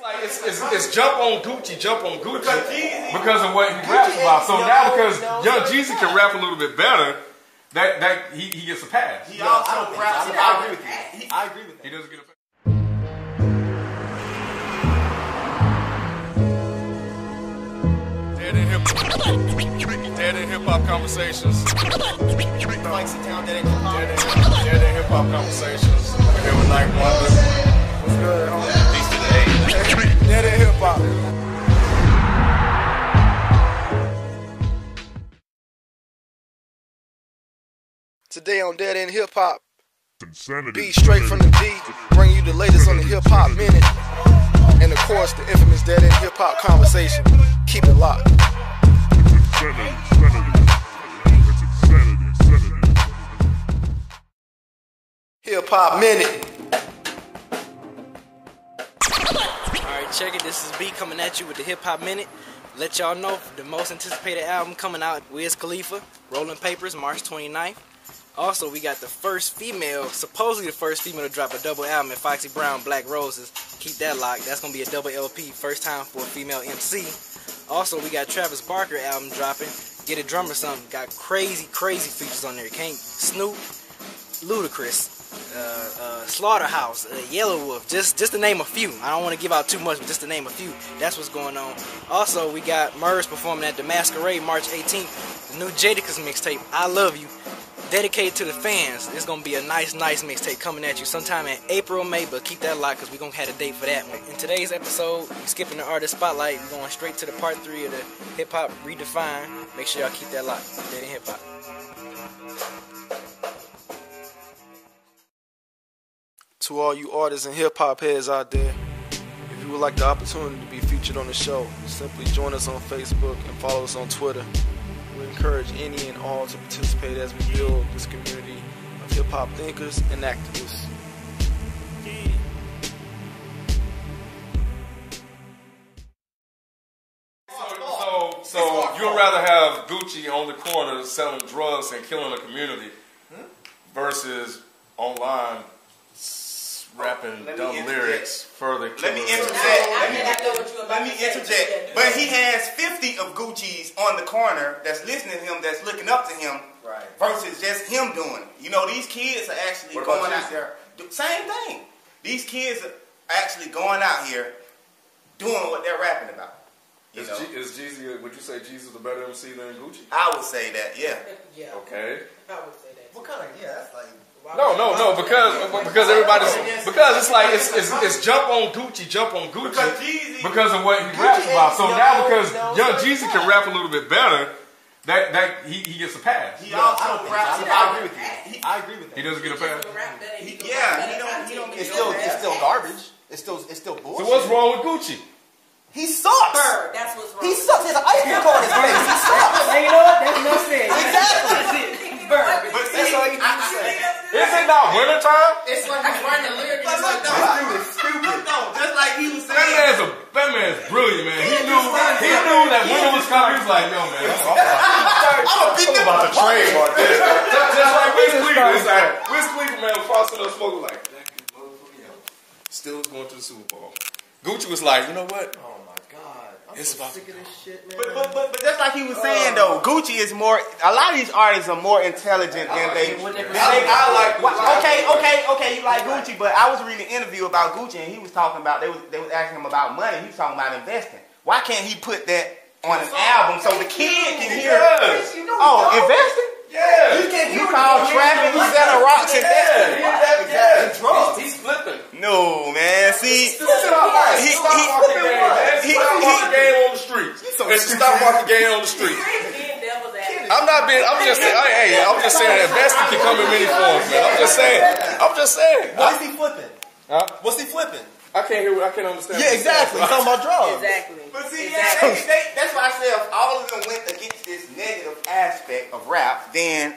Like it's jump on Gucci because of what he raps about. So now because Young Jeezy can rap a little bit better, that he gets a pass. He also raps. I agree with you. I agree with that. He doesn't get a pass. Dead in hip hop conversations. Like sit down, dead in hip hop conversations. We're here with Night Wonder. What's good, homie? Peace to the A. Dead in hip hop. Today on Dead in Hip Hop, be straight from the D, bring you the latest on the hip hop minute, and of course the infamous Dead in Hip Hop conversation. Keep it locked. Hip Hop Minute. Alright, check it. This is B coming at you with the Hip Hop Minute. Let y'all know the most anticipated album coming out, Wiz Khalifa, Rolling Papers, March 29th. Also, we got the first female, supposedly the first female to drop a double album at Foxy Brown, Black Roses. Keep that locked. That's going to be a double LP, first time for a female MC. Also, we got Travis Barker album dropping, Get a Drummer Something. Got crazy features on there. Snoop, Ludacris, Slaughterhouse, Yellow Wolf, just to name a few. I don't want to give out too much, but just to name a few. That's what's going on. Also, we got Murs performing at the Masquerade March 18th. The new Jadakiss mixtape, I Love You, dedicated to the fans. It's going to be a nice mixtape coming at you sometime in April or May, but keep that locked because we're going to have a date for that one. In today's episode, we're skipping the artist spotlight. We're going straight to the part 3 of the Hip Hop Redefined. Make sure y'all keep that locked. Dead in Hip Hop. To all you artists and hip hop heads out there, if you would like the opportunity to be featured on the show, simply join us on Facebook and follow us on Twitter. We encourage any and all to participate as we build this community of hip hop thinkers and activists. So you'd rather have Gucci on the corner selling drugs and killing the community versus online rapping dumb lyrics further. Let me interject. But he has 50 of Gucci's on the corner that's listening to him, that's looking up to him, right, versus just him doing it. You know, these kids are actually going out there. Same thing. These kids are actually going out here doing what they're rapping about. Is Jeezy, would you say Jeezy's a better MC than Gucci? I would say that, yeah. Yeah. Okay. I would say that. What kind of, that's like... No, because everybody's it's like it's jump on Gucci because of what he raps about. So now because Young Jeezy can rap a little bit better, that he gets a pass. He also raps. I agree with you. I agree with that. He doesn't get a pass. He don't. It's still garbage. It's still bullshit. So what's wrong with Gucci? He sucks. Bird, that's what's wrong. He sucks. There's an ice cream cone on his face. He sucks. Hey, you know what? That's enough said. Exactly. Bird. But That's all you need to say. Is it not wintertime? It's like he's writing a lyric. This dude is stupid. No, just like he was saying. That man's brilliant, man. He knew that winter was coming. He was like, yo, man, I'm about to trademark this. Just like Wiz Khalifa, man, frosting up smoking like that motherfucker, yo. Still going to the Super Bowl. Gucci was like, you know what? Oh my God. I'm It's so about sick of this shit, man. But just like he was saying though, Gucci is more. A lot of these artists are more intelligent than they. I like Gucci. Okay, you like Gucci, but I was reading an interview about Gucci and he was talking about they was asking him about money. He was talking about investing. Why can't he put that on an album so the kid can hear it? Oh, investing? Yeah. You call trapping, you selling rocks and investing? Yeah. Drugs. He's flipping. No, man. See, Stop market game on the streets. It's the stock market game on the streets. I'm just saying investing can come in many forms, man. I'm just saying. What is he flipping? Huh? What's he flipping? I can't understand. Yeah, exactly. He's talking about drugs. Exactly. But see, that's why I say if all of them went against this negative aspect of rap, then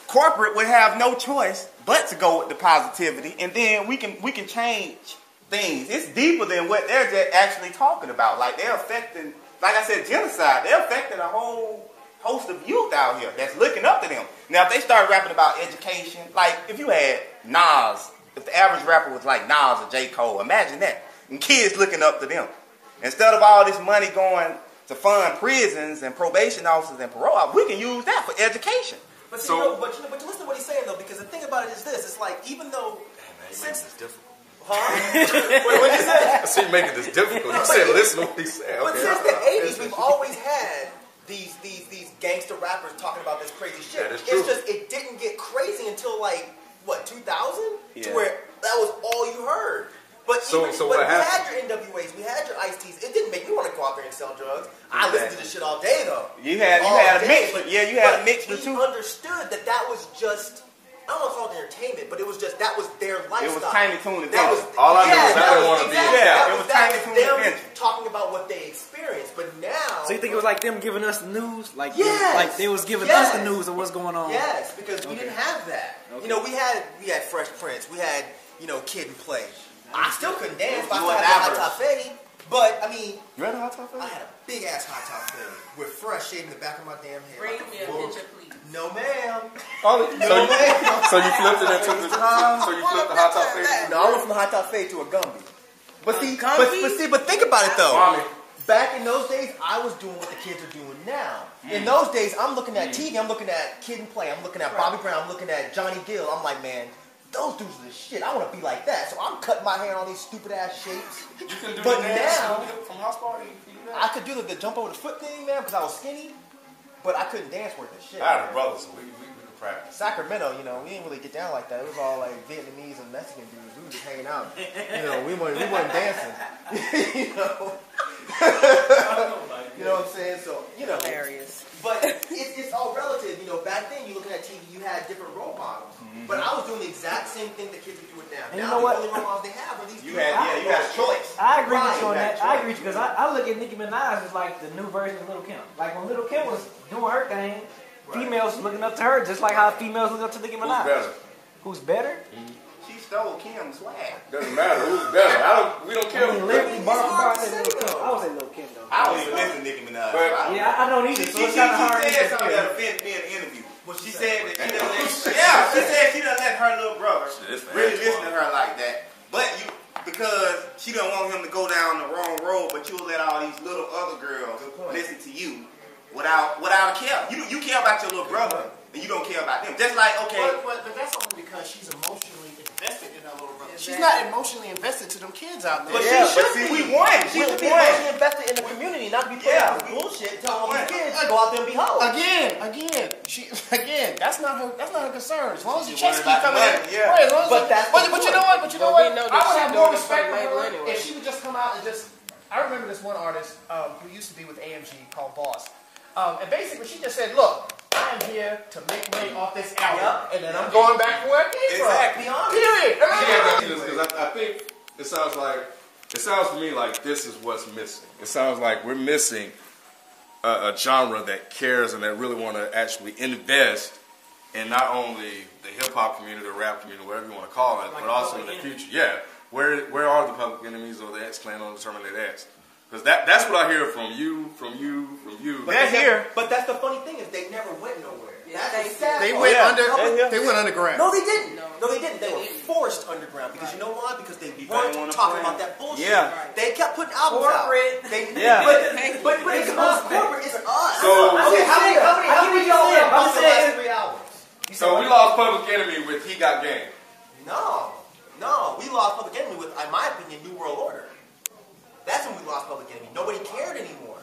corporate would have no choice but to go with the positivity, and then we can change things. It's deeper than what they're just actually talking about. Like they're affecting, like I said, genocide. They're affecting a whole host of youth out here that's looking up to them. Now, if they start rapping about education, like if you had Nas, if the average rapper was like Nas or J. Cole, imagine that. and kids looking up to them. Instead of all this money going to fund prisons and probation officers and parole officers, we can use that for education. But see, but you listen to what he's saying though, because the thing about it is this: it's like even though since this difficult. What you say? I see you making this difficult. You said listen to what he said. But Okay, since the '80s, we've always had these gangster rappers talking about this crazy shit. That is true. It's just it didn't get crazy until like what 2000, Yeah. to where that was all you heard. But So but what we happened? had your NWAs, we had your Ice-T's. It didn't make me want to go out there and sell drugs. I listened to this shit all day though. You had All a day, mix. but- Yeah, you had a but mix we with two. understood that was just. I don't want to call it entertainment, but it was just that was their lifestyle. It was Tiny Toon That was All I knew was I that didn't want to be. exactly- Yeah, that it was that Tiny was Toon them Adventure. talking about what they experienced. But now, So you think it was like them giving us the news? Like, Yes. like they was giving Yes. us the news of what's going on? yes, because we didn't have that. Okay. You know, we had Fresh Prince, we had Kid and Play. I still couldn't dance, but I You still and had the hot Average. top fade. But I mean, You read the Hot Top I had a big ass hot top fade with Fresh shaving the back of my damn head. Bring like me a a bull. picture, please. No, ma'am. So you flipped it into the so you flipped the hot top fade. No, I went from the hot top fade to a Gumby. But see, Gumby? but think about it though. Mommy. Back in those days, I was doing what the kids are doing now. In those days, I'm looking at TV, I'm looking at Kid and Play, I'm looking at Bobby Brown, I'm looking at Johnny Gill. I'm like, man, those dudes are the shit. I want to be like that. So I'm cutting my hair in all these stupid ass shapes. You can do But the dance now- from house party. You can do that. I could do the jump over the foot thing, man, because I was skinny. But I couldn't dance worth a shit. I had a brother, so we could practice. Sacramento, we didn't really get down like that. It was all like Vietnamese and Mexican dudes. We were just hanging out. We weren't dancing. You know what I'm saying? So, Hilarious. But it's all relative. Back then, you looking at TV, you had different role models. But I was doing the exact same thing the kids are doing now. And you Now know the what? only role models they have are these You people. had a choice. I agree with Right, you on that. that's I right. agree with you because I look at Nicki Minaj as like the new version of Lil' Kim. Like when Lil' Kim was doing her thing, females looking up to her just like how females look up to Nicki Minaj. Who's better? Who's better? She stole Kim's swag. Doesn't matter. Who's better? We don't care. I mean, lyrically, bar for bar, I hard to say say, Lil' Kim. though. I would say Lil' Kim though. I don't even listen to Nicki Minaj. But- so I don't Yeah, I don't either. So She it's kind of hard. said something that offended me in the interview. She said that she done she done let her little brother Shit, it's really fast. listen to her like that. But because she don't want him to go down the wrong road, but you'll let all these little other girls listen to you without a care. You care about your little brother and you don't care about them. Just like, okay, But that's only because she's emotionally invested in her little brother. She's Exactly. not emotionally invested to them kids out there. but Yeah, she but should see, be. We won. We She should should be won. emotionally invested in the community, not be putting Yeah. out this bullshit, telling all Right. these kids to go out there and be hoes. Again, that's not her concern. As long as the She checks worried keep about coming in, money, yeah. right, as long as But that's the but you know what? But you know But what? we know I that would she have doing more this for the respect for label her anyway. if she would just come out and just. I remember this one artist who used to be with AMG called Boss, and basically she just said, "Look, I am here to make money off this album, and then I'm going back to where I came Exactly. from." Period. Because I think it sounds to me like this is what's missing. It sounds like we're missing a genre that cares and that really want to actually invest in not only the hip hop community, the rap community, whatever you want to call it, but also in the future. Yeah, where are the Public Enemies or the X-Clan or the Terminated X? Because that's what I hear from you. They're here. But that's the funny thing is they never went nowhere. Yeah, That's the they sad They part. went Yeah. They went underground. No, they didn't. No. No, they didn't. They They were didn't. forced underground because you know why? Because they didn't weren't wanna talking play. about that bullshit. Yeah. They kept putting albums Corporate. out. They, Yeah. But it's us. Corporate. It's us. So- Okay, how many y'all have bought the last 3 albums? So we lost Public Enemy with He Got Game. No. We lost Public Enemy with, in my opinion, New World Order. That's when we lost Public Enemy. Nobody cared anymore.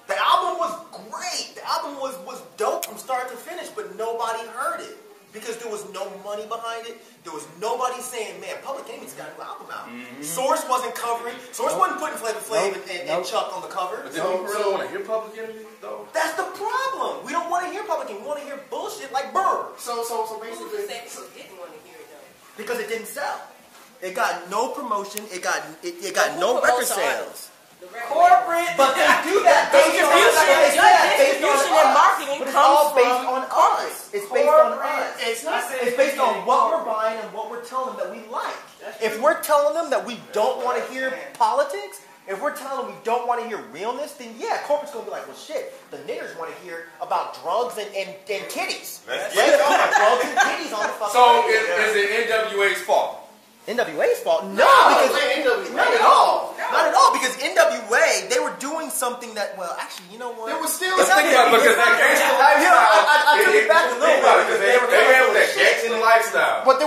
The album was great. The album was dope from start to finish, but nobody heard it. Because there was no money behind it. There was nobody saying, man, Public Enemy's got a new album out. Source wasn't covering. Source wasn't putting Flavor Flav and Chuck on the cover. But then people really want to hear Public Enemy though. That's the problem. We don't want to hear Public Enemy. We want to hear bullshit like Bird. So Who basically, said people didn't want to hear it though? Because it didn't sell. It got no promotion. It got Who no record promotes the sales. artists? The record Corporate. But they do that based on Distribution and marketing But it's comes all based from on us. It's based on us. it's not. It's based on what we're buying and what we're telling them that we like. If we're telling them that we don't want to hear politics, if we're telling them we don't want to hear realness, then yeah, corporate's gonna be like, well, shit. The niggers want to hear about drugs and titties. Let's Let's get talk it. about drugs and titties on the fucking. So radio. is it NWA's fault? NWA's fault? No, No, because it ain't NWA. not at all. because that gangster lifestyle. I took it back a little bit Because they have that gangster lifestyle. But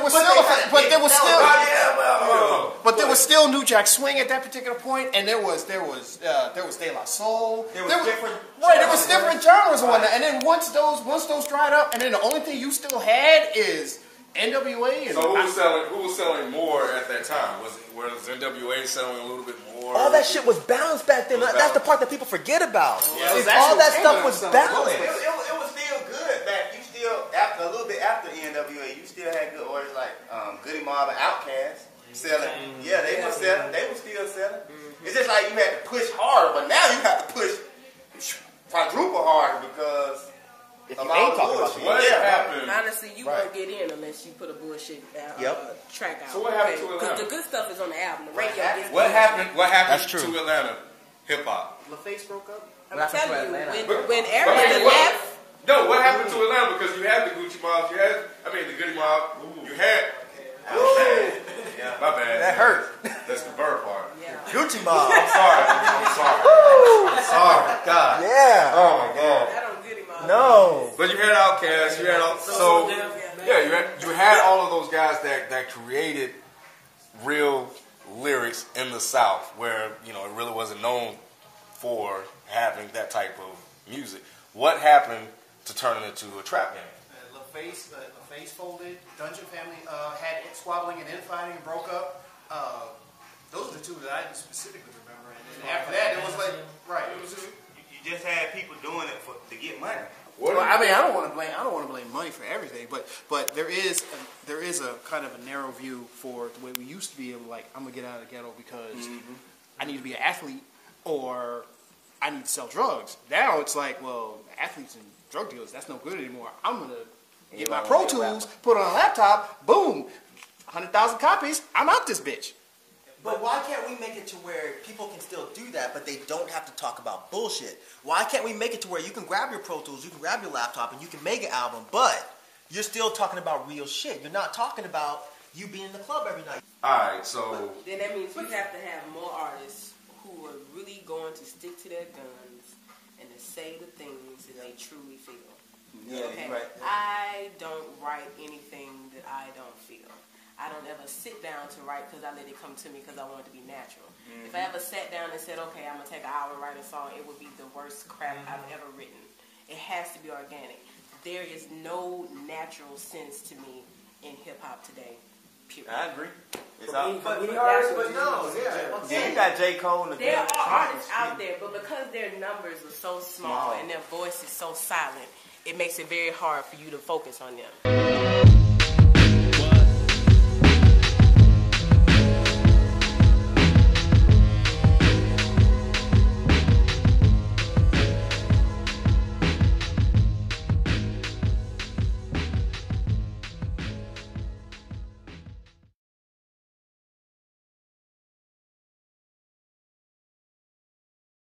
there was still New Jack Swing at that particular point, and there was De La Soul. There was different genres and whatnot. And then once those dried up, and then the only thing you still had is NWA. And so who was selling more at that time? Was NWA selling a little bit more? All that shit was balanced back then. That's the part that people forget about. Yeah, all that stuff was balanced. It was still good back. You still after a little bit after NWA, you still had good orders like Goody Mob and Outkast selling. Yeah, they were selling. They were still selling. It's just like you had to push harder, but now you have to push quadruple harder because. If you ain't talking about what happened? Honestly, you won't get in unless you put a bullshit track out. So what happened to Atlanta? Because the good stuff is on the album. The radio gets What happened That's true. to Atlanta hip hop? LaFace broke up. I'm telling you, But- when Erica left, No, what happened to Atlanta? Because you had the Gucci Mob, the Goody Mob, you had. Yeah, my bad. That hurt. That's the bird part. Gucci Mob. I'm sorry. God. Yeah. Oh my God. I don't get him out. No. But you had Outkast, you had you had all of those guys that created real lyrics in the South, where it really wasn't known for having that type of music. What happened to turn it into a trap game? LaFace folded. Dungeon Family had squabbling and infighting and broke up. Those are the two that I specifically remember. And after that, it was like it was just. You just had people doing it to get money. Well, I mean, I don't want to blame money for everything, but there is a kind of a narrow view for the way we used to be able, like, I'm gonna get out of the ghetto because I need to be an athlete or I need to sell drugs. Now it's like, well, athletes and drug dealers, that's no good anymore. I'm gonna get my Pro Tools, put it on a laptop, boom, 100,000 copies. I'm out this bitch. But why can't we make it to where people can still do that, but they don't have to talk about bullshit? Why can't we make it to where you can grab your Pro Tools, you can grab your laptop, and you can make an album, but you're still talking about real shit? You're not talking about you being in the club every night. All right, so Then that means we have to have more artists who are really going to stick to their guns and to say the things that they truly feel. Yeah, Okay? right. I don't write anything that I don't feel. I don't ever sit down to write because I let it come to me because I want it to be natural. If I ever sat down and said, okay, I'm going to take an hour and write a song, it would be the worst crap I've ever written. It has to be organic. There is no natural sense to me in hip-hop today, period. I agree. It's But no, yeah. You got J. Cole and There are artists out there, but because their numbers are so small and their voice is so silent, it makes it very hard for you to focus on them.